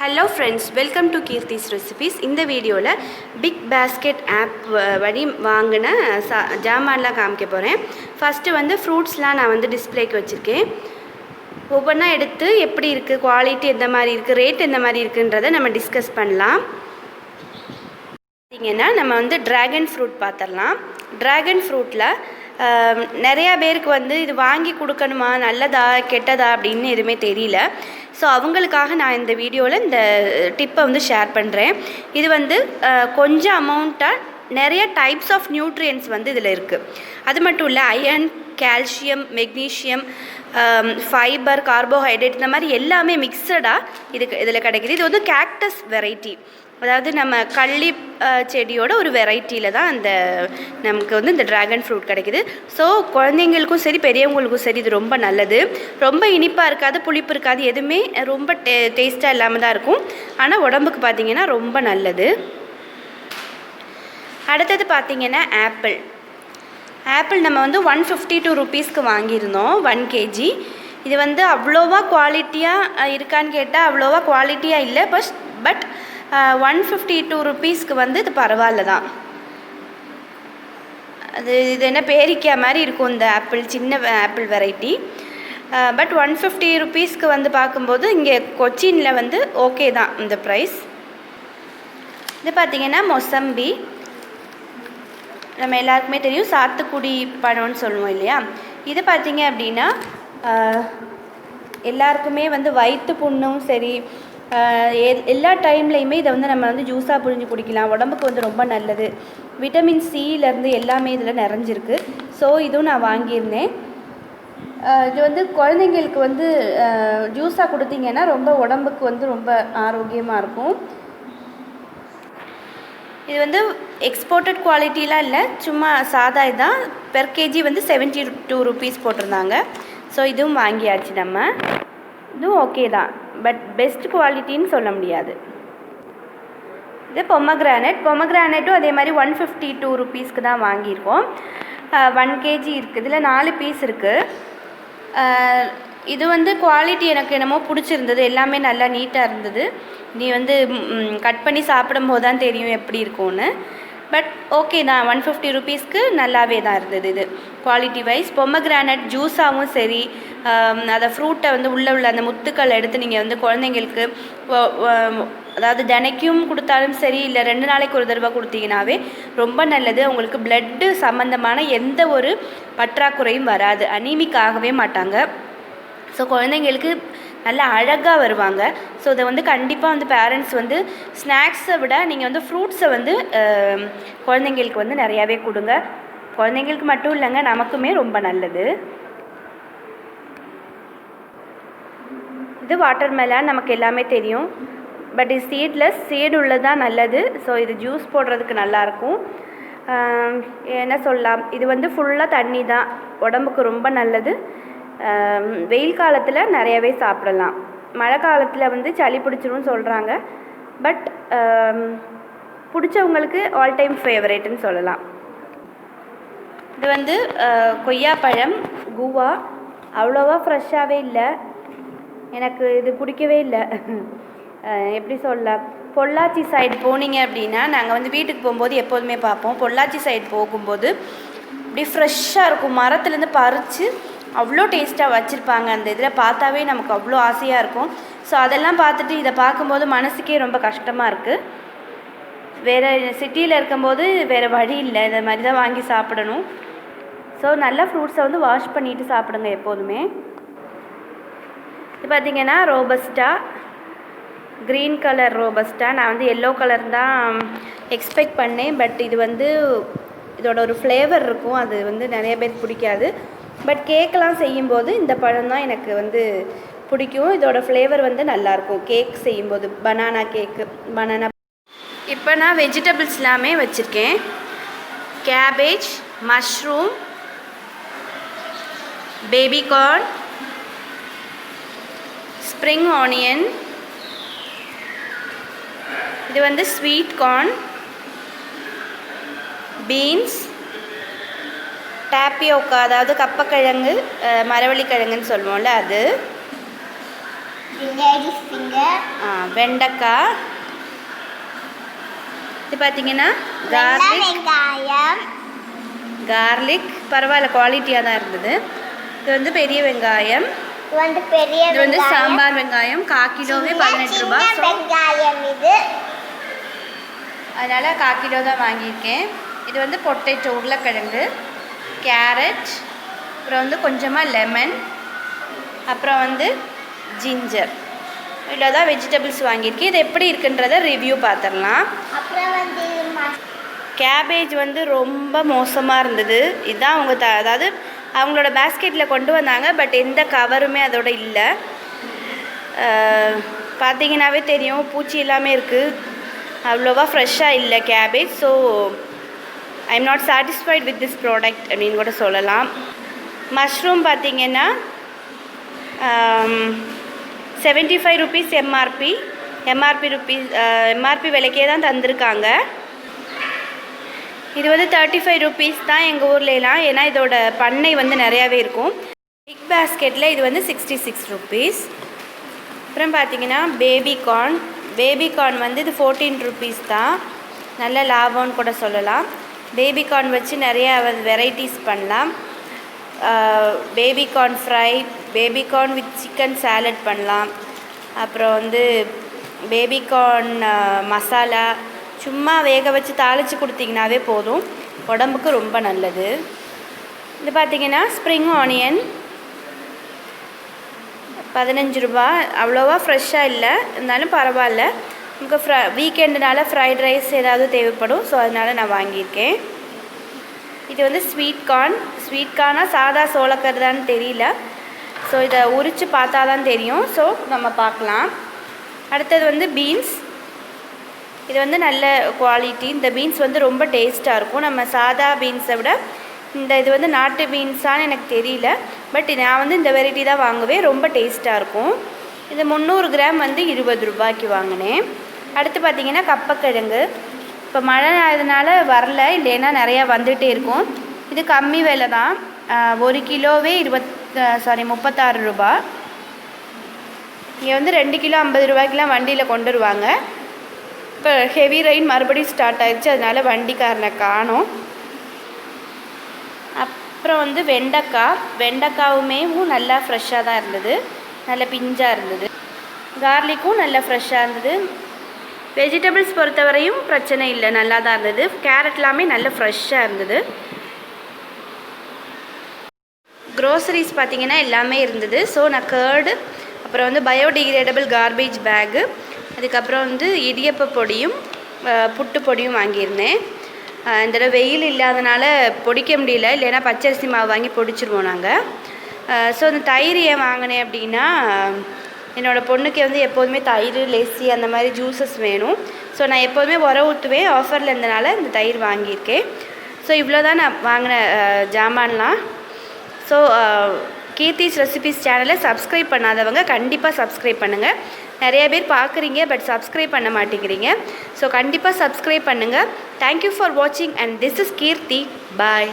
Hello friends, welcome to Keerthi's recipes. இந்த வீடியோவில் big basket app வழி வாங்கின ஜாமான்லாம் காமிக்க போகிறேன். ஃபஸ்ட்டு வந்து ஃப்ரூட்ஸ்லாம் நான் வந்து டிஸ்பிளேக்கு வச்சுருக்கேன். ஒவ்வொன்றா எடுத்து எப்படி இருக்குது, குவாலிட்டி எந்த மாதிரி இருக்குது, ரேட் எந்த மாதிரி இருக்குன்றதை நம்ம டிஸ்கஸ் பண்ணலாம். பார்த்திங்கன்னா நம்ம வந்து ட்ராகன் ஃப்ரூட் பார்த்துடலாம். ட்ராகன் ஃப்ரூட்டில் நிறையா பேருக்கு வந்து இது வாங்கி கொடுக்கணுமா, நல்லதா கெட்டதா அப்படின்னு எதுவுமே தெரியல. ஸோ அவங்களுக்காக நான் இந்த வீடியோவில் இந்த டிப்பை வந்து ஷேர் பண்ணுறேன். இது வந்து கொஞ்சம் அமௌண்ட்டாக நிறைய டைப்ஸ் ஆஃப் நியூட்ரியன்ஸ் வந்து இதில் இருக்குது. அது மட்டும் இல்லை, iron, calcium, magnesium, fibre, carbohydrate, இந்த மாதிரி எல்லாமே மிக்சடாக இதில் கிடைக்கிது. இது வந்து கேக்டஸ் வெரைட்டி, அதாவது நம்ம கள்ளி செடியோட ஒரு வெரைட்டியில் தான் நமக்கு வந்து இந்த ட்ராகன் ஃப்ரூட் கிடைக்கிது. ஸோ குழந்தைங்களுக்கும் சரி பெரியவங்களுக்கும் சரி இது ரொம்ப நல்லது. ரொம்ப இனிப்பாக இருக்காது, புளிப்பு இருக்காது, எதுவுமே ரொம்ப டேஸ்ட்டாக இல்லாமல் தான் இருக்கும். ஆனால் உடம்புக்கு பார்த்திங்கன்னா ரொம்ப நல்லது. அடுத்தது பார்த்திங்கன்னா ஆப்பிள் நம்ம வந்து 152 ருபீஸ்க்கு வாங்கியிருந்தோம் 1 kg. இது வந்து அவ்வளோவா குவாலிட்டியாக இருக்கான்னு கேட்டால் அவ்வளோவா குவாலிட்டியாக இல்லை. பட் 152 ருபீஸ்க்கு வந்து இது பரவாயில்ல தான். இது என்ன பேரிக்காய் மாதிரி இருக்கும் இந்த ஆப்பிள், சின்ன ஆப்பிள் வெரைட்டி. பட் 150 ருபீஸ்க்கு வந்து பார்க்கும்போது இங்கே கொச்சினில் வந்து ஓகே தான் இந்த ப்ரைஸ். இது பார்த்திங்கன்னா மொசம்பி, நம்ம எல்லாருக்குமே தெரியும், சாத்துக்குடி பழம்னு சொல்லுவோம் இல்லையா. இது பார்த்திங்க அப்படின்னா எல்லாருக்குமே வந்து வயிற்று புண்ணும் சரி, எல்லா டைம்லேயுமே இதை வந்து நம்ம வந்து ஜூஸாக புழிஞ்சு குடிக்கலாம். உடம்புக்கு வந்து ரொம்ப நல்லது. விட்டமின் சியிலேருந்து எல்லாமே இதில் நிறைஞ்சிருக்கு. ஸோ இதுவும் நான் வாங்கியிருந்தேன். இது வந்து குழந்தைங்களுக்கு வந்து ஜூஸாக கொடுத்தீங்கன்னா ரொம்ப உடம்புக்கு வந்து ரொம்ப ஆரோக்கியமாக இருக்கும். இது வந்து எக்ஸ்போர்ட்டட் குவாலிட்டிலாம் இல்லை, சும்மா சாதா இதுதான். பெர் கேஜி வந்து 72 ருபீஸ் போட்டிருந்தாங்க. ஸோ இதுவும் வாங்கியாச்சு. நம்ம இதுவும் ஓகே தான், பட் பெஸ்ட் குவாலிட்டின்னு சொல்ல முடியாது. இது பொமக்ரானேட்டும் அதே மாதிரி 152 ருபீஸ்க்கு தான் வாங்கியிருக்கோம். 1 kg இருக்குது. இதில் 4 பீஸ் இருக்குது. இது வந்து குவாலிட்டி எனக்கு என்னமோ பிடிச்சிருந்தது. எல்லாமே நல்லா நீட்டாக இருந்தது. நீ வந்து கட் பண்ணி சாப்பிடும் போது தான் தெரியும் எப்படி இருக்கும்னு. பட் ஓகே தான், 150 ருபீஸ்க்கு நல்லாவே தான் இருந்தது. இது குவாலிட்டி வைஸ். பொமக்ரானட் ஜூஸாகவும் சரி, அதை ஃப்ரூட்டை வந்து உள்ளே உள்ள அந்த முத்துக்களை எடுத்து நீங்கள் வந்து குழந்தைங்களுக்கு அதாவது தினைக்கும் கொடுத்தாலும் சரி, இல்லை 2 நாளைக்கு ஒரு தடவை கொடுத்தீங்கன்னாவே ரொம்ப நல்லது. உங்களுக்கு பிளட்டு சம்மந்தமான எந்த ஒரு பற்றாக்குறையும் வராது, அனீமிக் ஆகவே மாட்டாங்க. ஸோ குழந்தைங்களுக்கு நல்லா அழகாக வருவாங்க. ஸோ இதை வந்து கண்டிப்பாக வந்து பேரண்ட்ஸ் வந்து ஸ்நாக்ஸை விட நீங்கள் வந்து ஃப்ரூட்ஸை வந்து குழந்தைங்களுக்கு வந்து நிறையாவே கொடுங்க. குழந்தைங்களுக்கு மட்டும் இல்லைங்க, நமக்குமே ரொம்ப நல்லது. இது வாட்டர்மெலன், நமக்கு எல்லாமே தெரியும். பட் இது சீட்லெஸ், சீடு உள்ளதான் நல்லது. ஸோ இது ஜூஸ் போடுறதுக்கு நல்லாயிருக்கும். என்ன சொல்லலாம், இது வந்து ஃபுல்லாக தண்ணி தான், உடம்புக்கு ரொம்ப நல்லது. வெயில் காலத்தில் நிறையவே சாப்பிடலாம். மழை காலத்தில் வந்து சளி பிடிச்சிரும்னு சொல்கிறாங்க. பட் பிடிச்சவங்களுக்கு ஆல் டைம் ஃபேவரேட்டுன்னு சொல்லலாம். இது வந்து கொய்யாப்பழம், குவா, அவ்வளோவா ஃப்ரெஷ்ஷாகவே இல்லை. எனக்கு இது பிடிக்கவே இல்லை. எப்படி சொல்ல, பொள்ளாச்சி சைடு போனீங்க அப்படின்னா, நாங்கள் வந்து வீட்டுக்கு போகும்போது எப்போதுமே பார்ப்போம். பொள்ளாச்சி சைடு போகும்போது இப்படி ஃப்ரெஷ்ஷாக இருக்கும், மரத்துலேருந்து பறித்து அவ்வளோ டேஸ்ட்டாக வச்சுருப்பாங்க. அந்த இதில் பார்த்தாவே நமக்கு அவ்வளோ ஆசையாக இருக்கும். ஸோ அதெல்லாம் பார்த்துட்டு இதை பார்க்கும்போது மனசுக்கே ரொம்ப கஷ்டமாக இருக்குது. வேறு சிட்டியில் இருக்கும்போது வேறு வழி இல்லை, இந்த மாதிரி தான் வாங்கி சாப்பிடணும். ஸோ நல்ல ஃப்ரூட்ஸை வந்து வாஷ் பண்ணிவிட்டு சாப்பிடுங்க எப்போதுமே. இது பார்த்திங்கன்னா ரோபஸ்டா, க்ரீன் கலர் ரோபஸ்டா. நான் வந்து எல்லோ கலர் தான் எக்ஸ்பெக்ட் பண்ணேன். பட் இது வந்து இதோட ஒரு ஃப்ளேவர் இருக்கும், அது வந்து நிறைய பேருக்கு பிடிக்காது. பட் கேக்கெலாம் செய்யும்போது இந்த பழம் தான் எனக்கு வந்து பிடிக்கும். இதோட ஃப்ளேவர் வந்து நல்லாயிருக்கும் கேக் செய்யும்போது. பனானா கேக்கு, பனானா. இப்போ நான் வெஜிடபிள்ஸ் எல்லாமே வச்சுருக்கேன். Cabbage, mushroom, baby corn, spring onion, இது வந்து ஸ்வீட் கார்ன், பீன்ஸ், டேப்பியோக்கா, அதாவது கப்பக்கிழங்கு, மரவள்ளிக்கிழங்குன்னு சொல்லுவோம்ல அது, வெண்டைக்காய். இது பார்த்தீங்கன்னா கார்லிக் பரவாயில்ல, குவாலிட்டியாக தான் இருந்தது. இது வந்து பெரிய வெங்காயம். இது வந்து சாம்பார் வெங்காயம். 1/4 கிலோவே 18 ரூபாய். அதனால் 1/4 கிலோ தான் வாங்கியிருக்கேன். இது வந்து பொட்டேட்டோ, உருளைக்கிழங்கு, கேரட், அப்புறம் வந்து கொஞ்சமாக லெமன், அப்புறம் வந்து ஜிஞ்சர். இவ்வளோ தான் வெஜிடபிள்ஸ் வாங்கியிருக்கேன். இது எப்படி இருக்குன்றத ரிவ்யூ பார்த்துடலாம். அப்புறம் வந்து கேபேஜ் வந்து ரொம்ப மோசமாக இருந்தது. இதுதான் அவங்க அதாவது அவங்களோட பேஸ்கெட்டில் கொண்டு வந்தாங்க, பட் எந்த கவருமே அதோட இல்லை. பார்த்தீங்கன்னாவே தெரியும், பூச்சி எல்லாமே இருக்குது. அவ்வளோவா ஃப்ரெஷ்ஷாக இல்லை cabbage. So I am not satisfied with this product அப்படின்னு கூட சொல்லலாம். மஷ்ரூம் பார்த்தீங்கன்னா 75 ருபீஸ் எம்ஆர்பி விலைக்கே தான் தந்திருக்காங்க. இது வந்து 35 ருபீஸ் தான் எங்கள் ஊர்லலாம். ஏன்னா இதோட பண்ணை வந்து நிறையாவே இருக்கும். பிக் பாஸ்கெட்டில் இது வந்து 66 ருபீஸ். அப்புறம் பார்த்தீங்கன்னா பேபிகார்ன் வந்து இது 14 ருபீஸ் தான். நல்ல லாபம்னு கூட சொல்லலாம். பேபிகார்ன் வச்சு நிறையா வெரைட்டிஸ் பண்ணலாம். Baby corn fry, baby corn with chicken salad பண்ணலாம். அப்புறம் வந்து பேபிகார்ன் மசாலா சும்மா வேக வச்சு தாளித்து கொடுத்தீங்கன்னாவே போதும், உடம்புக்கு ரொம்ப நல்லது. இது பார்த்திங்கன்னா ஸ்ப்ரிங் ஆனியன் 15 ரூபா. அவ்வளோவா ஃப்ரெஷ்ஷாக இல்லை, இருந்தாலும் பரவாயில்ல. நமக்கு வீக்கெண்டுனால ஃப்ரைட் ரைஸ் ஏதாவது தேவைப்படும். ஸோ அதனால் நான் வாங்கியிருக்கேன். இது வந்து ஸ்வீட் கார்னாக சாதா சோளக்கருதான்னு தெரியல. ஸோ இதை உரித்து பார்த்தா தான் தெரியும். ஸோ நம்ம பார்க்கலாம். அடுத்தது வந்து பீன்ஸ். இது வந்து நல்ல குவாலிட்டி. இந்த பீன்ஸ் வந்து ரொம்ப டேஸ்ட்டாக இருக்கும். நம்ம சாதா பீன்ஸை விட இது வந்து நாட்டு பீன்ஸான்னு எனக்கு தெரியல, பட் நான் வந்து இந்த வெரைட்டி தான் வாங்குவேன். ரொம்ப டேஸ்ட்டாக இருக்கும். இது 300 கிராம் வந்து 20 ரூபாய்க்கு வாங்கினேன். அடுத்து பார்த்திங்கன்னா கப்பக்கிழங்கு. இப்போ மழை ஆனதுனால வரல, இல்லைன்னா நிறையா வந்துகிட்டே இருக்கும். இது கம்மி விலை தான். 1 கிலோவே 36 ரூபா. இங்கே வந்து 2 கிலோ 50 ரூபாய்க்கெலாம் வண்டியில் கொண்டு வருவாங்க. இப்போ ஹெவி ரெயின் மறுபடியும் ஸ்டார்ட் ஆகிடுச்சு, அதனால் வண்டிக்காரனை காணோம். அப்புறம் வந்து வெண்டைக்காவுமே நல்லா ஃப்ரெஷ்ஷாக தான் இருந்தது, நல்ல பிஞ்சாக இருந்தது. கார்லிக்கும் நல்லா ஃப்ரெஷ்ஷாக இருந்தது. வெஜிடபிள்ஸ் பொறுத்தவரையும் பிரச்சனை இல்லை, நல்லா தான் இருந்தது. கேரட் எல்லாமே நல்ல ஃப்ரெஷ்ஷாக இருந்தது. க்ரோசரிஸ் பார்த்திங்கன்னா எல்லாமே இருந்தது. ஸோ நான் கர்டு, அப்புறம் வந்து பயோடிகிரேடபிள் கார்பேஜ் பேகு, அதுக்கப்புறம் வந்து இடியப்ப பொடியும் புட்டு பொடியும் வாங்கியிருந்தேன். இந்த தடவை வெயில் இல்லாதனால பொடிக்க முடியல, இல்லைன்னா பச்சரிசி மாவு வாங்கி பொடிச்சிருவோம் நாங்கள். ஸோ அந்த தயிர் ஏன் வாங்கினேன் அப்படின்னா, என்னோடய பொண்ணுக்கு வந்து எப்போதுமே தயிர், லெஸ்ஸி அந்த மாதிரி ஜூஸஸ் வேணும். ஸோ நான் எப்போதுமே ஊற்றுவேன். ஆஃபரில் இருந்தனால இந்த தயிர் வாங்கியிருக்கேன். ஸோ இவ்வளோ தான் நான் வாங்கின ஜாமான்லாம். ஸோ கீர்த்திஸ் ரெசிபீஸ் சேனலை சப்ஸ்கிரைப் பண்ணாதவங்க கண்டிப்பாக சப்ஸ்கிரைப் பண்ணுங்கள். நிறைய பேர் பார்க்குறீங்க, பட் சப்ஸ்கிரைப் பண்ண மாட்டேங்கிறீங்க. ஸோ கண்டிப்பாக சப்ஸ்கிரைப் பண்ணுங்கள். தேங்க்யூ ஃபார் வாட்சிங் and this is Keerthi. Bye.